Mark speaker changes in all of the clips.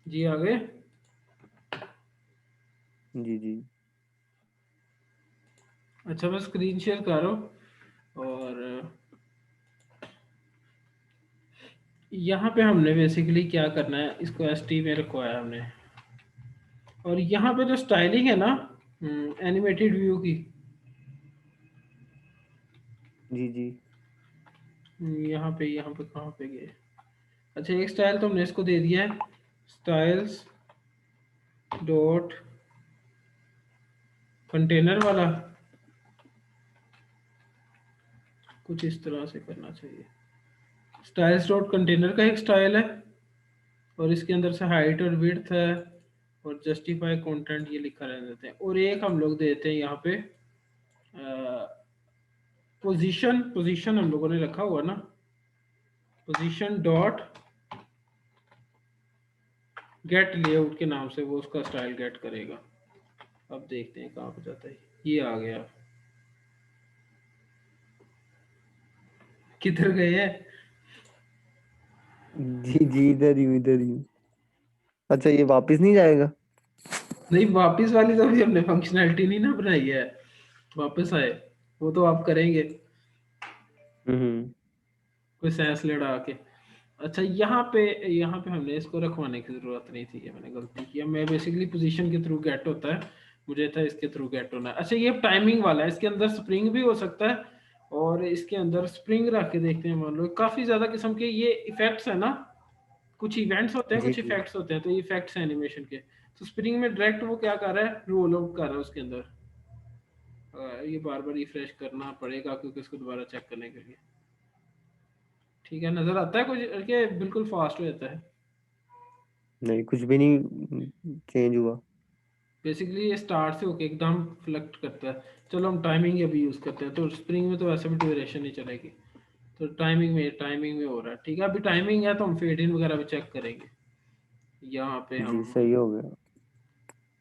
Speaker 1: जी आ गए।
Speaker 2: जी जी।
Speaker 1: अच्छा मैं स्क्रीन शेयर कर रहा हूँ और यहाँ पे हमने बेसिकली क्या करना है, इसको एस टी में रखवाया हमने। और यहाँ पे जो स्टाइलिंग है ना एनिमेटेड व्यू की,
Speaker 2: जी जी।
Speaker 1: यहाँ पे कहाँ पे गए। अच्छा एक स्टाइल तो हमने इसको दे दिया है, स्टाइल्स डॉट कंटेनर वाला, कुछ इस तरह से करना चाहिए। स्टाइल्स डॉट कंटेनर का एक स्टाइल है और इसके अंदर से हाइट और विड्थ है और जस्टिफाई कंटेंट ये लिखा रहने देते हैं। और एक हम लोग देते हैं यहाँ पे पोजीशन, पोजीशन हम लोगों ने रखा हुआ ना, पोजीशन डॉट गेट लेआउट के नाम से वो उसका स्टाइल गेट करेगा। अब देखते हैं कहाँ पे जाता है। ये आ गया, किधर गए हैं।
Speaker 2: जी जी, इधर ही हूँ, इधर ही हूँ। अच्छा, ये वापस नहीं जाएगा?
Speaker 1: नहीं वापस वाली तो अभी हमने फंक्शनैलिटी नहीं ना बनाई है, वापस आए वो तो आप करेंगे
Speaker 2: हम्म।
Speaker 1: कोई सेंस लड़ा के। अच्छा यहाँ पे हमने इसको रखवाने की जरूरत नहीं थी, ये मैंने गलती किया। मैं बेसिकली पोजीशन के थ्रू गेट होता है, मुझे था इसके थ्रू गेट होना है। अच्छा ये टाइमिंग वाला है, इसके अंदर स्प्रिंग भी हो सकता है और इसके अंदर स्प्रिंग रख के देखते हैं। मान लो काफी ज्यादा किस्म के ये इफेक्ट्स है ना, कुछ इवेंट्स होते हैं
Speaker 2: जी
Speaker 1: कुछ
Speaker 2: जी।
Speaker 1: इफेक्ट्स होते हैं, तो ये इफेक्ट्स हैं एनिमेशन के। तो स्प्रिंग में डायरेक्ट वो क्या कर रहा है, रोल आउट कर रहा है उसके अंदर। ये बार बार रिफ्रेश करना पड़ेगा क्योंकि इसको दोबारा चेक करने के लिए। ठीक है, नजर आता है कुछ कि बिल्कुल फास्ट हो जाता है।
Speaker 2: नहीं, कुछ भी नहीं चेंज हुआ।
Speaker 1: बेसिकली ये स्टार्ट से होके एकदम फ्लक्ट करता है। चलो हम टाइमिंग अभी यूज करते हैं, तो स्प्रिंग में तो वैसे भी ड्यूरेशन नहीं चलेगी, तो टाइमिंग में हो रहा है। ठीक है अभी टाइमिंग है तो हम फेड इन वगैरह भी चेक करेंगे। यहाँ पे
Speaker 2: जी,
Speaker 1: हम
Speaker 2: सही हो गया।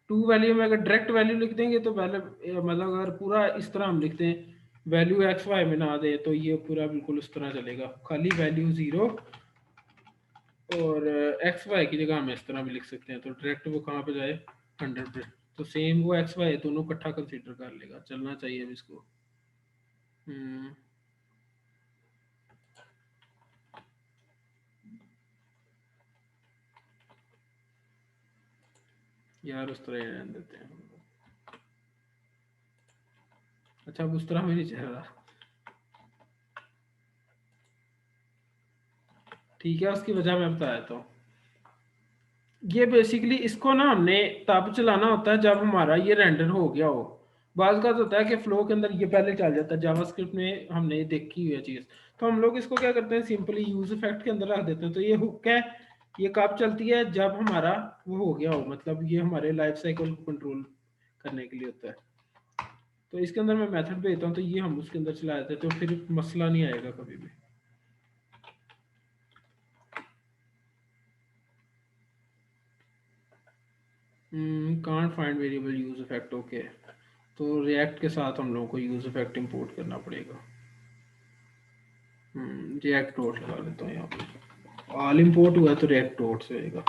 Speaker 1: टू वैल्यू में अगर डायरेक्ट वैल्यू लिख देंगे तो पहले मतलब अगर पूरा इस तरह हम लिखते हैं वैल्यू एक्स वाई में ना दे, तो ये पूरा बिल्कुल इस तरह चलेगा, खाली वैल्यू जीरो और एक्स वाई की जगह हम इस तरह भी लिख सकते हैं, तो डायरेक्ट वो कहाँ पे जाए 100 पे। तो सेम वो एक्स वाई दोनों इकट्ठा कंसीडर कर लेगा, चलना चाहिए अब इसको। हम्म, यार उस तरह ही रहने देते हैं हम लोग। अच्छा अब उस तरह में नहीं चल रहा। ठीक है उसकी वजह मैं बता देता हूँ। ये बेसिकली इसको ना हमने तब चलाना होता है जब हमारा ये रेंडर हो गया हो। बाज़ का होता है कि फ्लो के अंदर ये पहले चल जाता है, जावास्क्रिप्ट में हमने ये देखी हुई है चीज़। तो हम लोग इसको क्या करते हैं, सिंपली यूज इफेक्ट के अंदर रख देते हैं। तो ये हुक है, ये कब चलती है, जब हमारा वो हो गया हो, मतलब ये हमारे लाइफ साइकिल को कंट्रोल करने के लिए होता है। तो इसके अंदर मैं मेथड भेजता हूँ, तो ये हम उसके अंदर चला देते हैं, तो फिर मसला नहीं आएगा कभी भी। Can't find variable use effect, okay. तो रिएक्ट के साथ हम लोगों को यूज इफेक्ट इंपोर्ट करना पड़ेगा। रिएक्ट डॉट लगा लेता हूँ यहाँ पे, ऑल इंपोर्ट हुआ है तो रिएक्ट डॉट से आएगा।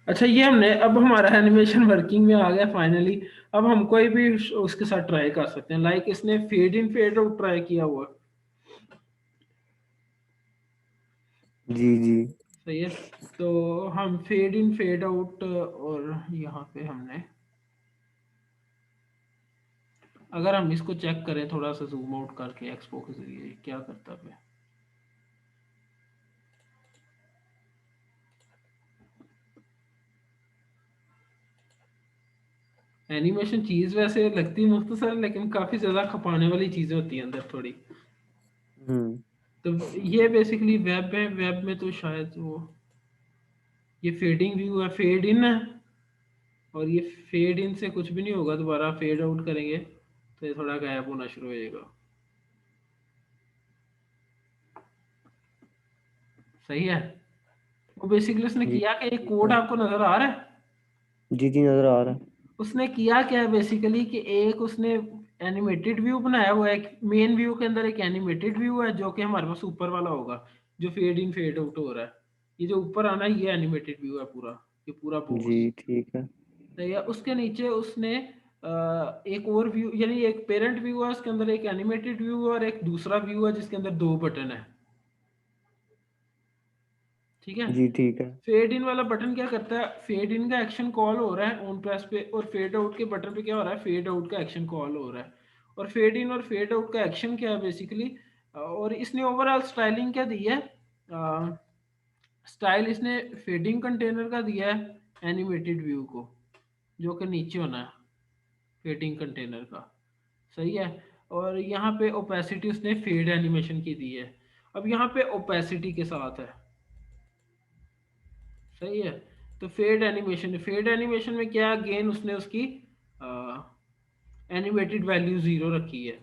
Speaker 1: अच्छा ये हमने अब हमारा एनिमेशन वर्किंग में आ गया फाइनली। अब हम कोई भी उसके साथ ट्राई कर सकते हैं, लाइक इसने fade in fade out try किया हुआ।
Speaker 2: जी जी।
Speaker 1: सही है, तो हम फेड इन फेड आउट और यहाँ पे हमने, अगर हम इसको चेक करें थोड़ा सा जूम आउट करके एक्सपो के जरिए क्या करता है। एनिमेशन चीज वैसे लगती मुख्तसर है, लेकिन काफी ज्यादा खपाने वाली चीजें होती हैं अंदर थोड़ी।
Speaker 2: हम्म।
Speaker 1: तो ये बेसिकली वेब है, वेब में तो शायद वो ये फेडिंग व्यू है, फेड इन है। और ये फेड इन से कुछ भी नहीं होगा, दोबारा फेड आउट करेंगे तो ये थोड़ा गायब होना शुरू हो जाएगा। सही है, वो बेसिकली उसने
Speaker 2: जी,
Speaker 1: किया कि ये
Speaker 2: ठीक
Speaker 1: कोड
Speaker 2: है।
Speaker 1: आपको नजर आ रहा है।
Speaker 2: जी जी, नजर आ रहा है।
Speaker 1: उसने किया क्या है बेसिकली कि एक उसने एनिमेटेड व्यू बनाया हुआ है, एक मेन व्यू के अंदर एक एनिमेटेड व्यू है जो कि हमारे पास ऊपर वाला होगा। जो फेड इन फेड आउट हो रहा है। ये जो ऊपर आना है ये एनिमेटेड व्यू है पूरा, ये पूरा
Speaker 2: जी
Speaker 1: बॉक्स।
Speaker 2: ठीक है।
Speaker 1: तो या उसके नीचे उसने एक और व्यू, यानी एक पेरेंट व्यू है, उसके अंदर एक एनिमेटेड व्यू है और एक दूसरा व्यू है जिसके अंदर दो बटन है। ठीक है।
Speaker 2: जी ठीक है।
Speaker 1: फेड इन वाला बटन क्या करता है, फेड इन का एक्शन कॉल हो रहा है ऑन प्रेस पे, और फेड आउट के बटन पे क्या हो रहा है, फेड आउट का एक्शन कॉल हो रहा है। और फेड इन और फेड आउट का एक्शन क्या है बेसिकली, और इसने ओवरऑल स्टाइलिंग क्या दी है, स्टाइल इसने फेडिंग कंटेनर का दिया है एनिमेटेड व्यू को, जो कि नीचे होना है फेडिंग कंटेनर का। सही है। और यहाँ पे ओपेसिटी उसने फेड एनिमेशन की दी है। अब यहाँ पे ओपेसिटी के साथ है। सही है। तो फेड एनिमेशन में क्या, अगेन उसने उसकी एनिमेटेड वैल्यू जीरो रखी है।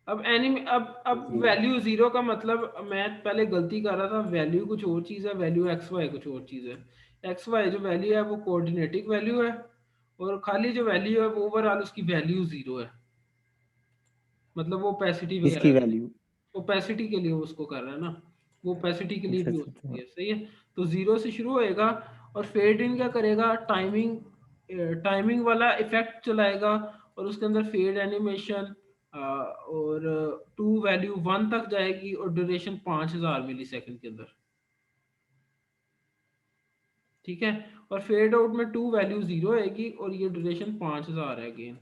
Speaker 1: अब
Speaker 2: जी
Speaker 1: वैल्यू जीरो का मतलब, मैं पहले गलती कर रहा था, वैल्यू कुछ और चीज़ है, वैल्यू एक्स वाई कुछ और चीज़ है। एक्स वाई जो वैल्यू है वो कोऑर्डिनेटिक वैल्यू है, और खाली जो वैल्यू है वो ओवरऑल उसकी वैल्यू जीरो है, मतलब वो ओपेसिटी वगैरह
Speaker 2: इसकी
Speaker 1: के लिए,
Speaker 2: वैल्यू।
Speaker 1: ओपेसिटी के लिए वो उसको कर रहा है ना, वो ओपेसिटी के लिए
Speaker 2: अच्छा
Speaker 1: भी हो
Speaker 2: अच्छा
Speaker 1: सकती
Speaker 2: अच्छा।
Speaker 1: है। सही है। तो जीरो से शुरू होएगा, और फेड इन क्या करेगा, टाइमिंग वाला इफेक्ट चलाएगा, और उसके अंदर फेड एनिमेशन, और टू वैल्यू वन तक जाएगी, और ड्यूरेशन 5000 मिली सेकंड के अंदर। ठीक है। और फेड आउट में टू वैल्यू जीरो आएगी, और ये ड्यूरेशन 5000 है अगेन।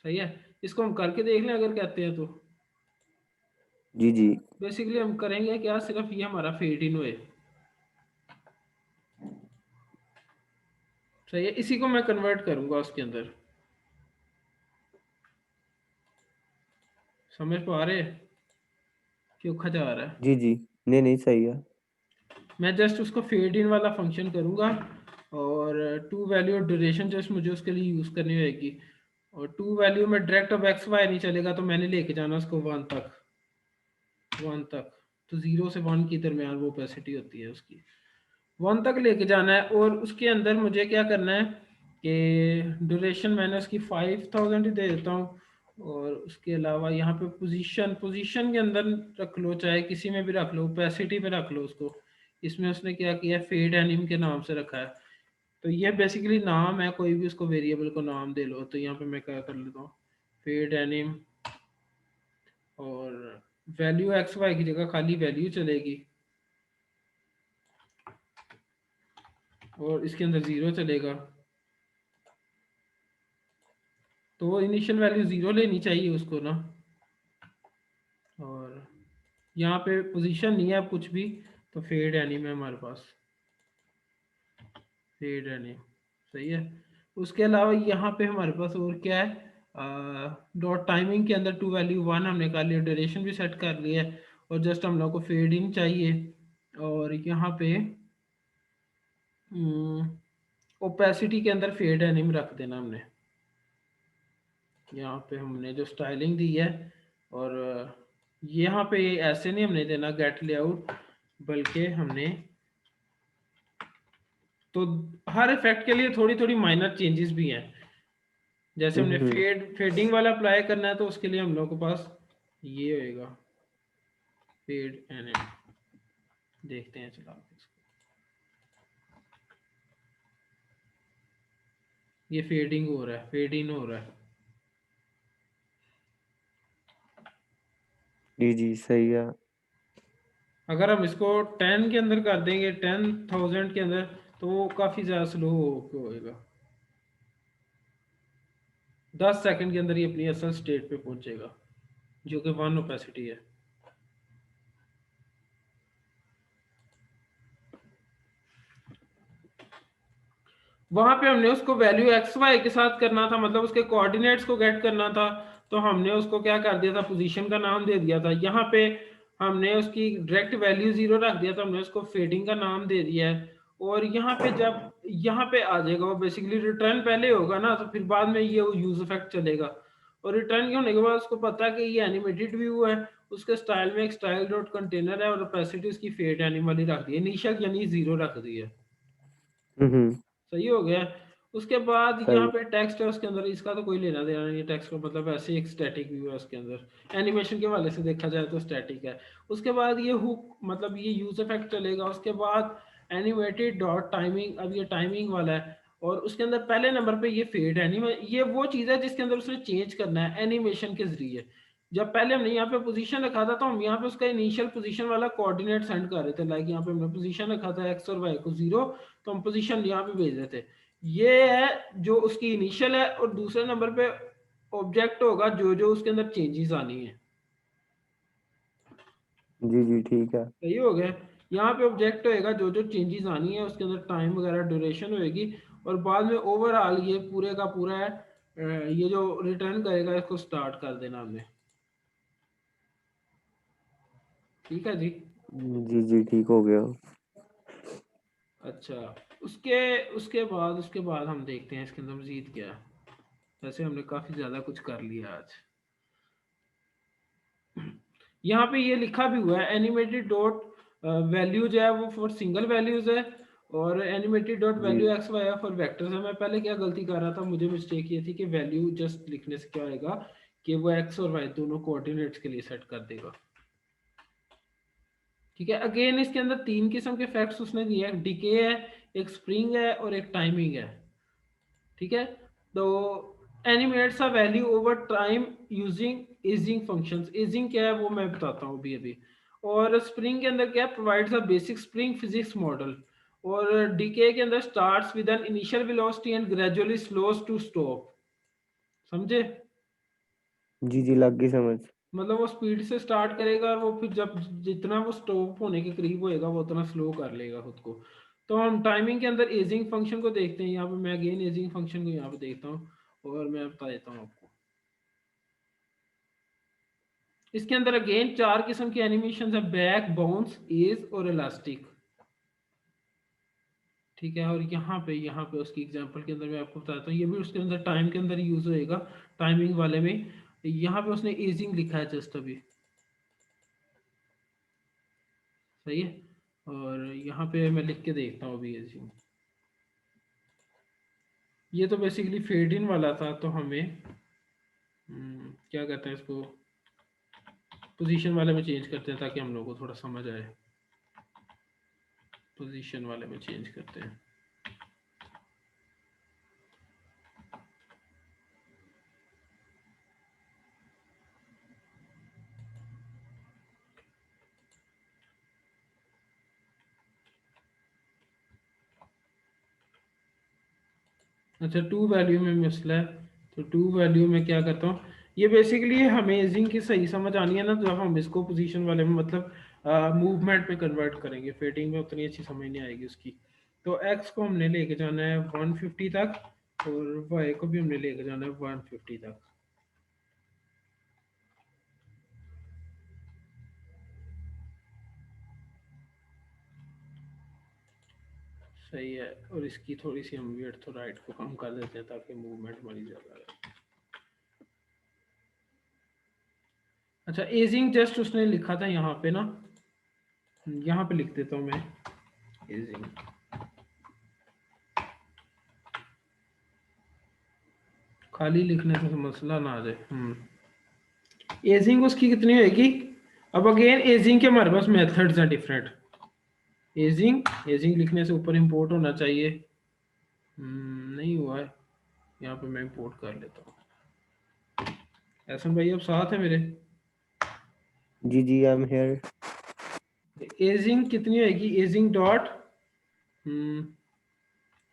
Speaker 1: सही है। इसको हम करके देख लें अगर कहते हैं तो।
Speaker 2: जी जी।
Speaker 1: बेसिकली हम करेंगे क्या, सिर्फ ये हमारा फेड इन हुए। सही है। इसी को मैं कन्वर्ट करूंगा उसके अंदर। समझ पा रहे हैं क्यों खा जा रहा है।
Speaker 2: जी जी। नहीं नहीं सही है।
Speaker 1: मैं जस्ट उसको फेड इन वाला फंक्शन करूंगा, और टू वैल्यू और ड्यूरेशन जस्ट मुझे उसके लिए यूज़ करनी होगी। और टू वैल्यू में डायरेक्ट अब एक्स वाई नहीं चलेगा, तो मैंने लेके जाना उसको वन तक, वन तक। तो जीरो से वन के दरमियान वो ओपेसिटी होती है उसकी, वन तक लेके जाना है। और उसके अंदर मुझे क्या करना है कि ड्यूरेशन मैंने उसकी 5000 ही दे देता हूँ। और उसके अलावा यहाँ पे पोजीशन, पोजीशन के अंदर रख लो, चाहे किसी में भी रख लो, ओपेसिटी पे रख लो उसको। इसमें उसने क्या किया, फेड एनिम के नाम से रखा है। तो ये बेसिकली नाम है, कोई भी उसको वेरिएबल को नाम दे लो। तो यहाँ पे मैं क्या कर लेता हूँ, फेड एनिम, और वैल्यू एक्स वाई की जगह खाली वैल्यू चलेगी, और इसके अंदर जीरो चलेगा। तो वो इनिशियल वैल्यू जीरो लेनी चाहिए उसको ना। और यहाँ पे पोजीशन नहीं है अब कुछ भी, तो फेड एनिम है हमारे पास, फेड एनिम। सही है। उसके अलावा यहाँ पे हमारे पास और क्या है, डॉट टाइमिंग के अंदर टू वैल्यू वन हमने कर लिया, ड्यूरेशन भी सेट कर लिया है, और जस्ट हम लोग को फेड इन चाहिए। और यहाँ पे ओपेसिटी के अंदर फेड एनिम रख देना हमने। यहाँ पे हमने जो स्टाइलिंग दी है, और यहाँ पे ऐसे नहीं हमने देना गेट लेआउट, बल्कि हमने, तो हर इफेक्ट के लिए थोड़ी थोड़ी माइनर चेंजेस भी हैं। जैसे हमने
Speaker 2: हम्म।
Speaker 1: फेडिंग वाला अप्लाई करना है, तो उसके लिए हम लोग के पास ये होएगा फेड एनिम। देखते हैं चला के इसको। ये फेडिंग हो रहा है, फेड इन हो रहा है।
Speaker 2: जी जी सही है।
Speaker 1: अगर हम इसको 10 के अंदर कर देंगे, 10,000 के अंदर, तो वो काफ़ी ज़्यादा स्लो होएगा। 10 सेकंड के अंदर ही अपनी असल स्टेट पे पहुंचेगा, जो कि वन ओपेसिटी है। वहां पे हमने उसको वैल्यू एक्स वाई के साथ करना था, मतलब उसके कोऑर्डिनेट्स को गेट करना था। तो हमने उसको क्या कर दिया था, पोजीशन का नाम दे दिया था। यहाँ पे हमने उसकी डायरेक्ट वैल्यू जीरो रख दिया था, हमने उसको फेडिंग का नाम दे दिया है। और यहाँ पे जब यहाँ पे आ जाएगा, वो बेसिकली रिटर्न पहले होगा ना, तो फिर बाद में ये यूज इफेक्ट चलेगा। और रिटर्न होने के बाद उसको पता है कि ये एनिमेटेड व्यू है, उसके स्टाइल में एक स्टाइल डॉट कंटेनर है, और ओपेसिटी उसकी फेड एनिमल ही रख दी है, इनिशियल यानी जीरो रख दी है।
Speaker 2: हम्म।
Speaker 1: सही हो गया। उसके बाद यहाँ
Speaker 2: सही।
Speaker 1: पे टेक्स्ट है, उसके अंदर इसका तो कोई लेना देना नहीं है, टेक्स्ट का मतलब ऐसे ही एक स्टैटिक व्यू है उसके अंदर, एनिमेशन के वाले से देखा जाए तो स्टैटिक है। उसके बाद ये हुक मतलब ये यूज इफेक्ट चलेगा। उसके बाद एनिमेटेड डॉट टाइमिंग, अब ये टाइमिंग वाला है। और उसके अंदर पहले नंबर पे ये फेड है, ये वो चीज़ है जिसके अंदर उसने चेंज करना है एनिमेशन के जरिए। जब पहले हमने यहाँ पे पोजीशन रखा था तो हम यहाँ पे उसका इनिशियल पोजीशन वाला कोऑर्डिनेट सेंड कर रहे थे, लाइक यहाँ पे हमने पोजीशन रखा था एक्स और वाई को 0, तो हम पोजीशन यहाँ पे भेज रहे थे। ये है जो उसकी इनिशियल है, और दूसरे नंबर पे ऑब्जेक्ट होगा जो जो उसके अंदर चेंजेस आनी है।
Speaker 2: जी जी ठीक है।
Speaker 1: सही हो गया। यहाँ पे ऑब्जेक्ट होएगा जो जो चेंजेस आनी है, उसके अंदर टाइम वगैरह ड्यूरेशन होएगी, और बाद में ओवरऑल ये पूरे का पूरा है ये जो रिटर्न करेगा इसको स्टार्ट कर देना हमने। ठीक है जी।
Speaker 2: जी जी ठीक हो गया।
Speaker 1: अच्छा, उसके उसके बाद हम देखते हैं इसके अंदर मजीद क्या है। वैसे हमने काफी ज्यादा कुछ कर लिया आज। यहाँ पे ये लिखा भी हुआ है एनिमेटेड डॉट वैल्यू जो है वो फॉर सिंगल वैल्यूज है, और animated dot
Speaker 2: G
Speaker 1: value X Y for vectors है। मैं पहले क्या गलती कर रहा था, मुझे मिस्टेक ये थी कि वैल्यू जस्ट लिखने से क्या होएगा कि वो एक्स और वाई दोनों कोऑर्डिनेट्स के लिए सेट कर देगा। ठीक है, अगेन इसके अंदर तीन किस्म के फैक्ट्स उसने दिए हैं, डीके है, एक स्प्रिंग है, और एक टाइमिंग है। ठीक है, तो animates a value over time using ageing functions. Ageing क्या है वो मैं बताता हूँ अभी अभी। और स्प्रिंग के अंदर क्या, provides a basic spring physics model. और डीके के अंदर starts with an initial velocity and gradually slows to stop. समझे?
Speaker 2: जी जी लग गई समझ।
Speaker 1: मतलब वो स्पीड से स्टार्ट करेगा, और वो फिर जब जितना वो स्टॉप होने के करीब होएगा वो उतना स्लो कर लेगा खुद को। तो हम टाइमिंग के अंदर एजिंग फंक्शन को देखते हैं। यहाँ पे मैं अगेन एजिंग फंक्शन को यहाँ पे देखता हूँ, और मैं बता देता हूँ आपको। इसके अंदर अगेन चार किस्म की एनिमेशन है, बैक, बाउंस, एज और इलास्टिक। ठीक है, और यहाँ पे उसकी एग्जांपल के अंदर मैं आपको बताता हूँ, ये भी उसके अंदर टाइम के अंदर यूज होएगा, टाइमिंग वाले में। यहाँ पे उसने एजिंग लिखा है जस्ट अभी। सही है, और यहाँ पे मैं लिख के देखता हूँ अभी एजिंग। ये तो बेसिकली फेड इन वाला था, तो हमें क्या कहते हैं इसको, पोजीशन वाले में चेंज करते हैं ताकि हम लोगों को थोड़ा समझ आए। पोजीशन वाले में चेंज करते हैं। अच्छा, टू वैल्यू में मसला है, तो टू वैल्यू में क्या करता हूँ, ये बेसिकली हमें एजिंग की सही समझ आनी है ना, जब हम इसको पोजीशन वाले में मतलब मूवमेंट में कन्वर्ट करेंगे, फेडिंग में उतनी अच्छी समझ नहीं आएगी उसकी। तो एक्स को हमने लेके जाना है 150 तक, और वाई को भी हमने लेके जाना है 150 तक। सही है, और इसकी थोड़ी सी हम वेट तो राइट को कम कर देते हैं ताकि मूवमेंट हमारी ज़्यादा रहे। अच्छा, एजिंग जस्ट उसने लिखा था यहाँ पे ना, यहाँ पे लिख देता हूँ मैं एजिंग। खाली लिखने से मसला ना आ जाए। एजिंग उसकी कितनी होगी? अब अगेन एजिंग के हमारे पास मेथड्स हैं डिफरेंट। एजिंग एजिंग लिखने से ऊपर इंपोर्ट होना चाहिए। नहीं हुआ है, यहाँ पे मैं इंपोर्ट कर लेता हूँ। एहसन भाई अब साथ है मेरे?
Speaker 2: जी जी आई एम हियर।
Speaker 1: एजिंग कितनी होगी? एजिंग डॉट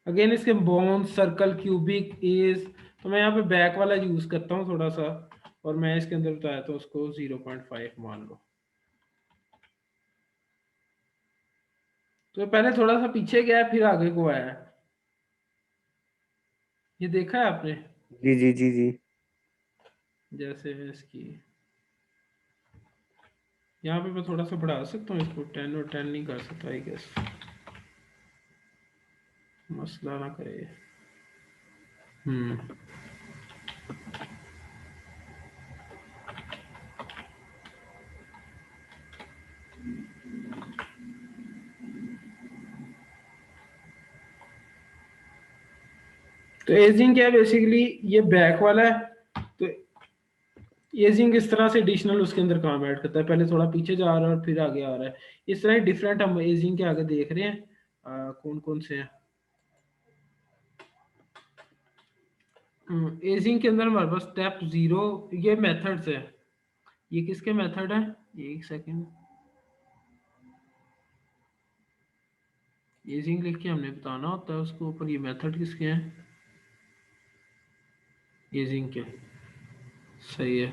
Speaker 1: अगेन इसके बोन, सर्कल, क्यूबिक, एज। तो मैं यहाँ पे बैक वाला यूज करता हूँ थोड़ा सा, और मैं इसके अंदर बताया तो उसको 0.5 मान लो। तो पहले थोड़ा सा पीछे गया है, फिर आगे को आया है। ये देखा है आपने?
Speaker 2: जी जी जी जी
Speaker 1: जैसे इसकी यहाँ पे मैं थोड़ा सा बढ़ा सकता हूँ इसको, 10 और 10 नहीं कर सकता आई गेस, मसला ना करे। हम्म तो एजिंग क्या है बेसिकली, ये बैक वाला है। तो एजिंग इस तरह से एडिशनल उसके अंदर काम ऐड करता है, पहले थोड़ा पीछे जा रहा है और फिर आगे आ रहा है। इस तरह डिफरेंट हम एजिंग के आगे देख रहे हैं कौन कौन से हैं। एजिंग के अंदर हमारे पास स्टेप 0, ये मेथड्स है। ये किसके मेथड है, एक सेकेंड। एजिंग लिख के हमने बताना होता है उसको ऊपर, ये मेथड किसके हैं, एजिंग के। सही है।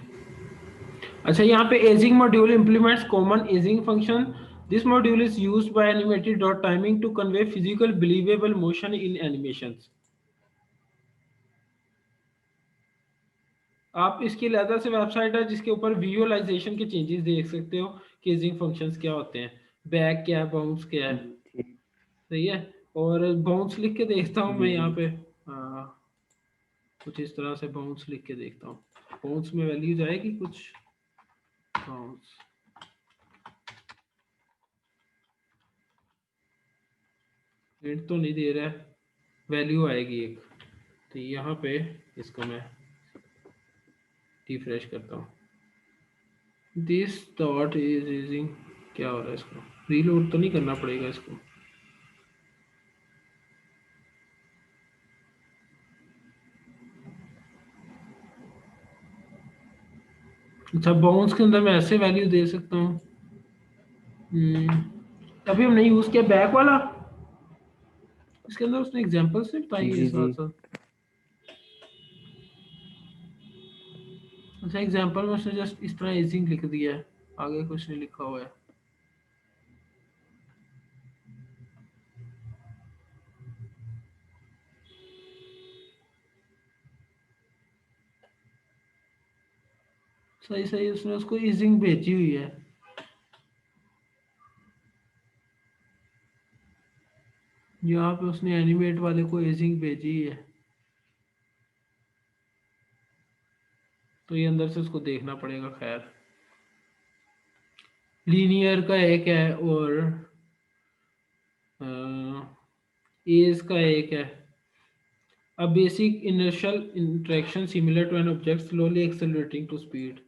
Speaker 1: अच्छा, यहाँ पे easing module implements common easing function. This module is used by animated dot timing to convey physical believable motion in animations. आप इसकी अलग से वेबसाइट है जिसके ऊपर विजुअलाइजेशन के चेंजेस देख सकते हो कि एजिंग फंक्शंस क्या होते हैं, बैक क्या है, बाउंस क्या है।
Speaker 2: ठीक।
Speaker 1: सही है। और बाउंस लिख के देखता हूँ मैं
Speaker 2: जी
Speaker 1: यहाँ
Speaker 2: जी।
Speaker 1: पे, कुछ इस तरह से बाउंस लिख के देखता हूँ। बाउंस में वैल्यू जाएगी कुछ, बाउंस प्रिंट तो नहीं दे रहा है, वैल्यू आएगी एक। तो यहाँ पे इसको मैं रिफ्रेश करता हूँ। दिस डॉट इज यूजिंग, क्या हो रहा है, इसको रीलोड तो नहीं करना पड़ेगा इसको। अच्छा, बाउंस के अंदर मैं ऐसे वैल्यू दे सकता हूँ। अभी हमने यूज किया बैक वाला, इसके अंदर उसने एग्जांपल से बताई है
Speaker 2: जी जी।
Speaker 1: साथ साथ। अच्छा, एग्जांपल में उसने जस्ट इस तरह एजिंग लिख दिया है, आगे कुछ नहीं लिखा हुआ है। सही सही, उसने उसको एजिंग भेजी हुई है। यहाँ पे उसने एनिमेट वाले को एजिंग भेजी है, तो ये अंदर से उसको देखना पड़ेगा। खैर, लीनियर का एक है और एज का एक है। A basic inertial interaction similar to an object slowly accelerating to speed।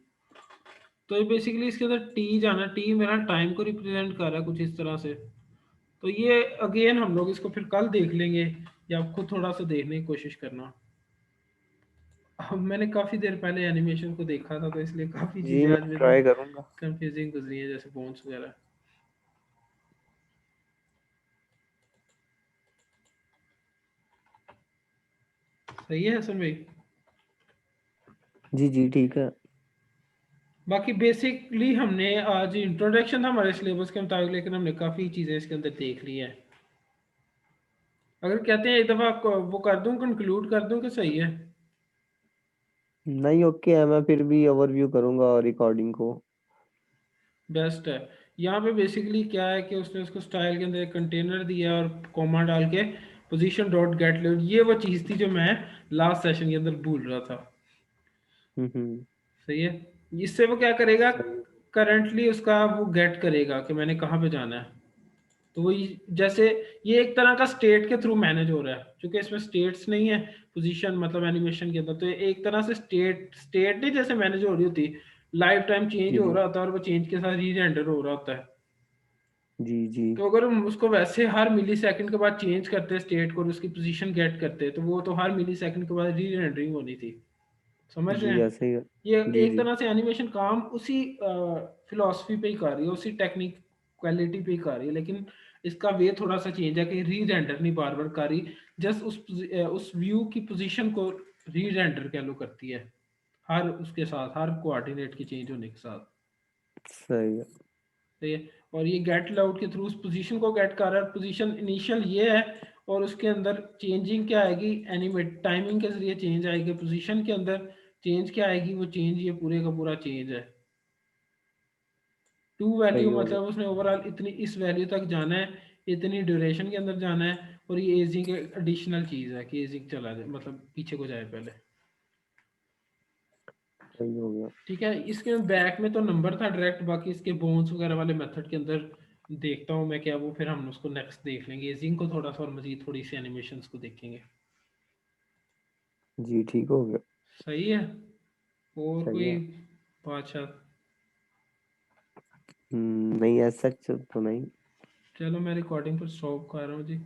Speaker 1: तो ये बेसिकली इसके अंदर टी जाना, टी मेरा टाइम को रिप्रेजेंट कर रहा है कुछ इस तरह से। तो ये अगेन हम लोग इसको फिर कल देख लेंगे, या आपको थोड़ा सा देखने की कोशिश करना। अब मैंने काफ़ी देर पहले एनिमेशन को देखा था, तो इसलिए काफ़ी
Speaker 2: जी
Speaker 1: चीज़ें
Speaker 2: मैं
Speaker 1: आज मेरे लिए
Speaker 2: ट्राई करूंगा।
Speaker 1: कंफ्यूजिंग गुजरी हैं, जैसे बोन्स वगैरह। सही है हसन भाई।
Speaker 2: जी जी ठीक है।
Speaker 1: बाकी बेसिकली हमने आज इंट्रोडक्शन था हमारे सिलेबस के मुताबिक, लेकिन हमने काफ़ी चीज़ें इसके अंदर देख ली हैं। अगर कहते हैं एक दफ़ा वो कर दूं, कंक्लूड कर दूं कि सही है।
Speaker 2: नहीं ओके है, मैं फिर भी ओवरव्यू करूंगा रिकॉर्डिंग को।
Speaker 1: बेस्ट है। यहाँ पे बेसिकली क्या है कि उसने उसको स्टाइल के अंदर एक कंटेनर दिया और कॉमा डाल के पोजीशन डॉट गेट लोड, ये वो चीज़ थी जो मैं लास्ट सेशन के अंदर भूल रहा था।
Speaker 2: हम्म।
Speaker 1: सही है। इससे वो क्या करेगा,
Speaker 2: सही है।
Speaker 1: करंटली उसका वो गेट करेगा कि मैंने कहाँ पे जाना है। तो वो जैसे ये एक तरह का स्टेट के थ्रू मैनेज हो रहा है, क्योंकि इसमें स्टेट्स नहीं है पोजीशन मतलब एनिमेशन के अंदर। तो ये एक तरह से स्टेट स्टेट नहीं जैसे मैनेज हो रही होती, लाइफ टाइम चेंज
Speaker 2: जी
Speaker 1: हो
Speaker 2: जी।
Speaker 1: रहा होता है और वो चेंज के साथ री रेंडर हो रहा होता है।
Speaker 2: जी जी।
Speaker 1: तो अगर हम उसको वैसे हर मिली सेकंड के बाद चेंज करते स्टेट को और उसकी पोजीशन गेट करते, तो वो तो हर मिली सेकंड के बाद री रेंडरिंग होनी थी। समझ रहे
Speaker 2: जी
Speaker 1: हैं।
Speaker 2: ऐसे ही है।
Speaker 1: ये
Speaker 2: जी
Speaker 1: एक
Speaker 2: जी।
Speaker 1: तरह से एनिमेशन काम उसी फिलॉसफी पे ही कर रही है, उसी टेक्निक क्वालिटी पे ही कर रही है, लेकिन इसका वे थोड़ा सा चेंज है कि री रेंडर नहीं बार बार कर रही, जस्ट उस व्यू की पोजीशन को री रेंडर कह लो करती है, हर उसके साथ हर कोऑर्डिनेट की चेंज होने के साथ।
Speaker 2: सही है।
Speaker 1: तो ये, और ये गेट लाउट के थ्रू उस पोजीशन को गेट कर रहा है। पोजीशन इनिशियल ये है, और उसके अंदर चेंजिंग क्या आएगी, एनिमेट टाइमिंग के जरिए चेंज आएगी। पोजीशन के अंदर चेंज क्या आएगी, वो चेंज ये पूरे का पूरा चेंज है। टू
Speaker 2: सही
Speaker 1: वैल्यू
Speaker 2: हो गया।
Speaker 1: मतलब उसने ओवरऑल इतनी इस वैल्यू तक जाना है, इतनी ड्यूरेशन के अंदर जाना है। और ये एजिंग एडिशनल चीज़ है कि एजिंग चला जाए, मतलब पीछे को जाए पहले।
Speaker 2: सही हो गया।
Speaker 1: ठीक है। इसके बैक में तो नंबर था डायरेक्ट, बाकी इसके बोन्स वगैरह वाले मेथड के अंदर देखता हूँ मैं क्या, वो फिर हम उसको नेक्स्ट देख लेंगे। एजिंग को थोड़ा सा और मजीद थोड़ी सी एनिमेशंस को देखेंगे।
Speaker 2: जी ठीक हो गया।
Speaker 1: सही है। और
Speaker 2: सही
Speaker 1: कोई
Speaker 2: है।
Speaker 1: बादशाह?
Speaker 2: नहीं, ऐसा सच तो नहीं।
Speaker 1: चलो मैं रिकॉर्डिंग पर स्टॉप कर रहा हूँ जी।